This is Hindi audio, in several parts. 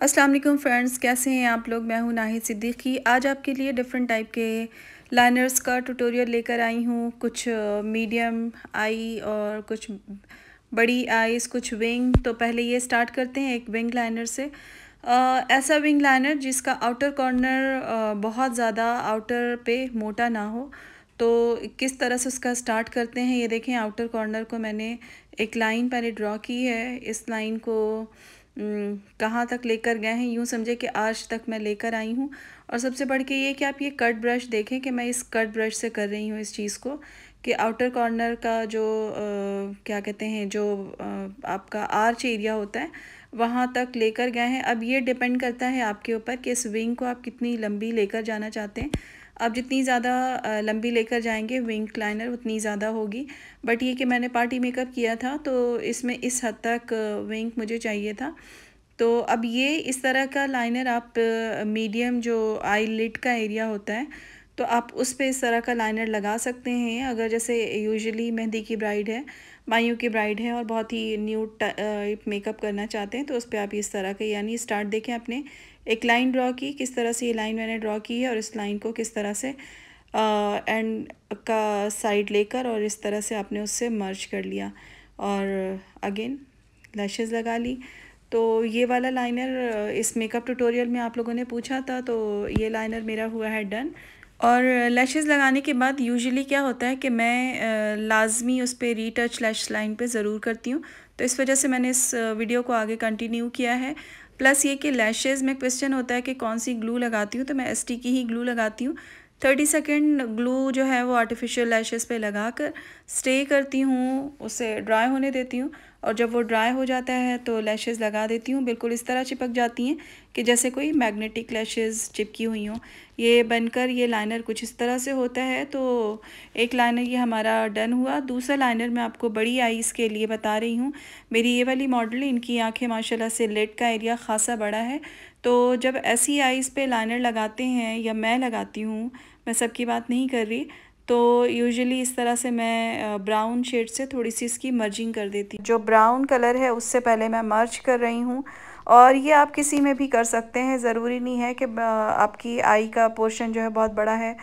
अस्सलाम वालेकुम फ्रेंड्स, कैसे हैं आप लोग। मैं हूं नाहिद सिद्दीकी। आज आपके लिए डिफरेंट टाइप के लाइनर्स का ट्यूटोरियल लेकर आई हूं। कुछ मीडियम आई और कुछ बड़ी आईज़, कुछ विंग। तो पहले ये स्टार्ट करते हैं एक विंग लाइनर से। ऐसा विंग लाइनर जिसका आउटर कॉर्नर बहुत ज़्यादा आउटर पे मोटा ना हो। तो किस तरह से उसका स्टार्ट करते हैं ये देखें। आउटर कॉर्नर को मैंने एक लाइन पहले ड्रॉ की है। इस लाइन को कहाँ तक लेकर गए हैं, यूँ समझे कि आज तक मैं लेकर आई हूँ। और सबसे बढ़ के ये कि आप ये कट ब्रश देखें कि मैं इस कट ब्रश से कर रही हूँ इस चीज़ को, कि आउटर कॉर्नर का जो क्या कहते हैं, जो आपका आर्च एरिया होता है वहाँ तक लेकर गए हैं। अब ये डिपेंड करता है आपके ऊपर कि इस विंग को आप कितनी लंबी लेकर जाना चाहते हैं। आप जितनी ज़्यादा लंबी लेकर जाएंगे विंग लाइनर उतनी ज़्यादा होगी। बट ये कि मैंने पार्टी मेकअप किया था तो इसमें इस हद तक विंग मुझे चाहिए था। तो अब ये इस तरह का लाइनर आप मीडियम जो आई लिड का एरिया होता है तो आप उस पे इस तरह का लाइनर लगा सकते हैं। अगर जैसे यूजुअली मेहंदी की ब्राइड है, मायूं की ब्राइड है और बहुत ही न्यूड मेकअप करना चाहते हैं तो उस पर आप इस तरह के, यानी स्टार्ट देखें, आपने एक लाइन ड्रॉ की, किस तरह से ये लाइन मैंने ड्रॉ की है और इस लाइन को किस तरह से एंड का साइड लेकर और इस तरह से आपने उससे मर्ज कर लिया और अगेन लैशेज़ लगा ली। तो ये वाला लाइनर इस मेकअप ट्यूटोरियल में आप लोगों ने पूछा था, तो ये लाइनर मेरा हुआ है डन। और लैशेज़ लगाने के बाद यूजुअली क्या होता है कि मैं लाजमी उस पर रीटच लैश लाइन पे ज़रूर करती हूँ। तो इस वजह से मैंने इस वीडियो को आगे कंटिन्यू किया है। प्लस ये कि लैशेज़ में क्वेश्चन होता है कि कौन सी ग्लू लगाती हूँ, तो मैं एसटी की ही ग्लू लगाती हूँ। 30 सेकेंड ग्लू जो है वो आर्टिफिशियल लैशेज़ पे लगा कर स्टे करती हूँ, उसे ड्राई होने देती हूँ और जब वो ड्राई हो जाता है तो लैशेज़ लगा देती हूँ। बिल्कुल इस तरह चिपक जाती हैं कि जैसे कोई मैग्नेटिक लैशेज़ चिपकी हुई हों। ये बनकर ये लाइनर कुछ इस तरह से होता है। तो एक लाइनर ये हमारा डन हुआ। दूसरा लाइनर मैं आपको बड़ी आईज़ के लिए बता रही हूँ। मेरी ये वाली मॉडल, इनकी आंखें माशाल्लाह से लिड का एरिया ख़ासा बड़ा है। तो जब ऐसी आईज़ पे लाइनर लगाते हैं, या मैं लगाती हूँ, मैं सबकी बात नहीं कर रही, तो यूजुअली इस तरह से मैं ब्राउन शेड से थोड़ी सी इसकी मर्जिंग कर देती हूँ। जो ब्राउन कलर है उससे पहले मैं मर्ज कर रही हूँ। और ये आप किसी में भी कर सकते हैं, ज़रूरी नहीं है कि आपकी आई का पोर्शन जो है बहुत बड़ा है।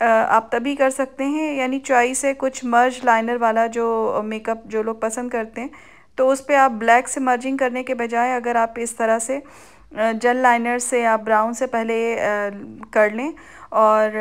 आप तभी कर सकते हैं, यानी चॉइस है। कुछ मर्ज लाइनर वाला जो मेकअप जो लोग पसंद करते हैं तो उस पर आप ब्लैक से मर्जिंग करने के बजाय अगर आप इस तरह से जेल लाइनर से आप ब्राउन से पहले कर लें और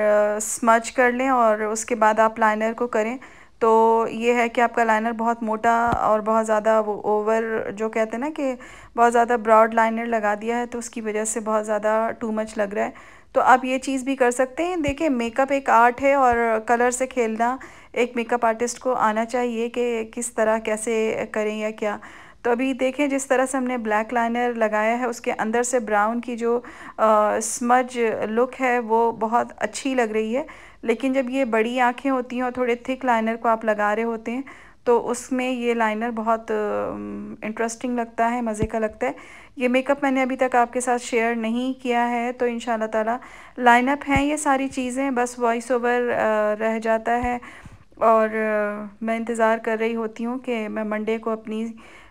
स्मच कर लें और उसके बाद आप लाइनर को करें, तो ये है कि आपका लाइनर बहुत मोटा और बहुत ज़्यादा वो ओवर, जो कहते हैं ना कि बहुत ज़्यादा ब्रॉड लाइनर लगा दिया है तो उसकी वजह से बहुत ज़्यादा टू मच लग रहा है। तो आप ये चीज़ भी कर सकते हैं। देखिए, मेकअप एक आर्ट है और कलर से खेलना एक मेकअप आर्टिस्ट को आना चाहिए कि किस तरह कैसे करें या क्या। तो अभी देखें, जिस तरह से हमने ब्लैक लाइनर लगाया है उसके अंदर से ब्राउन की जो स्मज लुक है वो बहुत अच्छी लग रही है। लेकिन जब ये बड़ी आंखें होती हैं और थोड़े थिक लाइनर को आप लगा रहे होते हैं तो उसमें ये लाइनर बहुत इंटरेस्टिंग लगता है, मज़े का लगता है। ये मेकअप मैंने अभी तक आपके साथ शेयर नहीं किया है, तो इंशाल्लाह ताला लाइनअप हैं ये सारी चीज़ें, बस वॉइस ओवर रह जाता है। और मैं इंतज़ार कर रही होती हूँ कि मैं मंडे को अपनी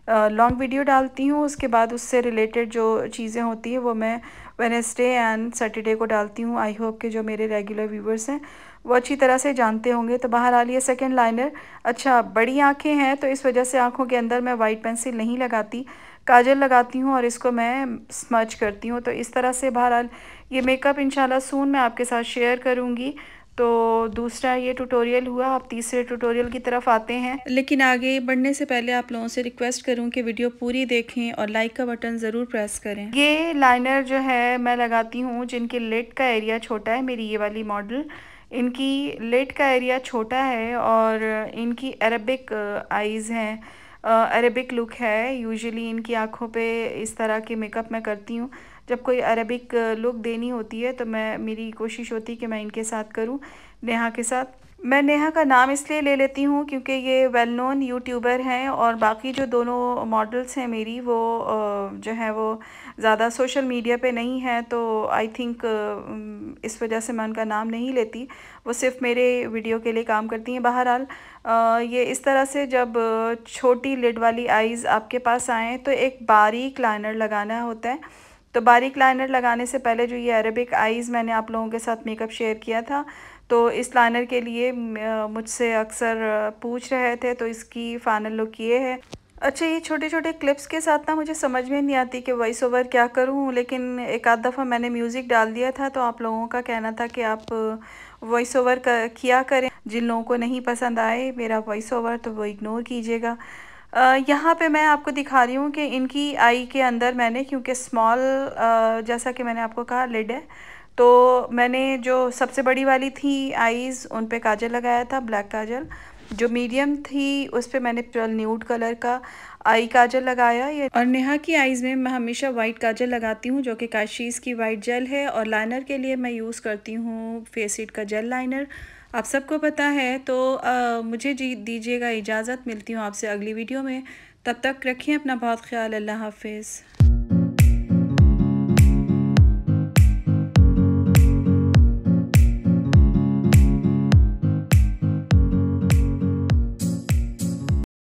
लॉन्ग वीडियो डालती हूँ। उसके बाद उससे रिलेटेड जो चीज़ें होती हैं वो मैं वेडनेसडे एंड सैटरडे को डालती हूँ। आई होप कि जो मेरे रेगुलर व्यूवर्स हैं वो अच्छी तरह से जानते होंगे। तो बहरहाल ये सेकंड लाइनर, अच्छा बड़ी आंखें हैं तो इस वजह से आंखों के अंदर मैं वाइट पेंसिल नहीं लगाती, काजल लगाती हूँ और इसको मैं स्मच करती हूँ। तो इस तरह से बहरहाल ये मेकअप इंशाल्लाह सून मैं आपके साथ शेयर करूँगी। तो दूसरा ये ट्यूटोरियल हुआ। आप तीसरे ट्यूटोरियल की तरफ आते हैं, लेकिन आगे बढ़ने से पहले आप लोगों से रिक्वेस्ट करूं कि वीडियो पूरी देखें और लाइक का बटन ज़रूर प्रेस करें। ये लाइनर जो है मैं लगाती हूँ जिनके लिड का एरिया छोटा है। मेरी ये वाली मॉडल, इनकी लिड का एरिया छोटा है और इनकी अरेबिक आईज़ हैं, अरेबिक लुक है। यूजुअली इनकी आँखों पे इस तरह के मेकअप मैं करती हूँ। जब कोई अरेबिक लुक देनी होती है तो मेरी कोशिश होती है कि मैं इनके साथ करूं, नेहा के साथ। मैं नेहा का नाम इसलिए ले लेती हूँ क्योंकि ये वेल नोन यूट्यूबर हैं और बाकी जो दोनों मॉडल्स हैं मेरी, वो जो है वो ज़्यादा सोशल मीडिया पे नहीं है। तो आई थिंक इस वजह से मैं उनका नाम नहीं लेती, वो सिर्फ मेरे वीडियो के लिए काम करती हैं। बहरहाल ये इस तरह से जब छोटी लिड वाली आईज़ आपके पास आएँ तो एक बारीक लाइनर लगाना होता है तो बारीक लाइनर लगाने से पहले जो ये अरेबिक आईज़ मैंने आप लोगों के साथ मेकअप शेयर किया था, तो इस लाइनर के लिए मुझसे अक्सर पूछ रहे थे, तो इसकी फ़ाइनल लुक ये है। अच्छा, ये छोटे-छोटे क्लिप्स के साथ ना मुझे समझ में नहीं आती कि वॉइस ओवर क्या करूँ, लेकिन एक आध दफ़ा मैंने म्यूज़िक डाल दिया था, तो आप लोगों का कहना था कि आप वॉइस ओवर किया करें। जिन लोगों को नहीं पसंद आए मेरा वॉइस ओवर तो वो इग्नोर कीजिएगा। यहाँ पे मैं आपको दिखा रही हूँ कि इनकी आई के अंदर मैंने, क्योंकि स्मॉल जैसा कि मैंने आपको कहा लिड है, तो मैंने जो सबसे बड़ी वाली थी आईज़ उन पे काजल लगाया था, ब्लैक काजल। जो मीडियम थी उस पे मैंने न्यूड कलर का आई काजल लगाया। ये और नेहा की आईज़ में मैं हमेशा वाइट काजल लगाती हूँ, जो कि काशीज़ की वाइट जेल है, और लाइनर के लिए मैं यूज़ करती हूँ फेसिट का जेल लाइनर। आप सबको पता है, तो मुझे जी दीजिएगा इजाज़त। मिलती हूँ आपसे अगली वीडियो में। तब तक रखिए अपना बहुत ख्याल। अल्लाह हाफिज़।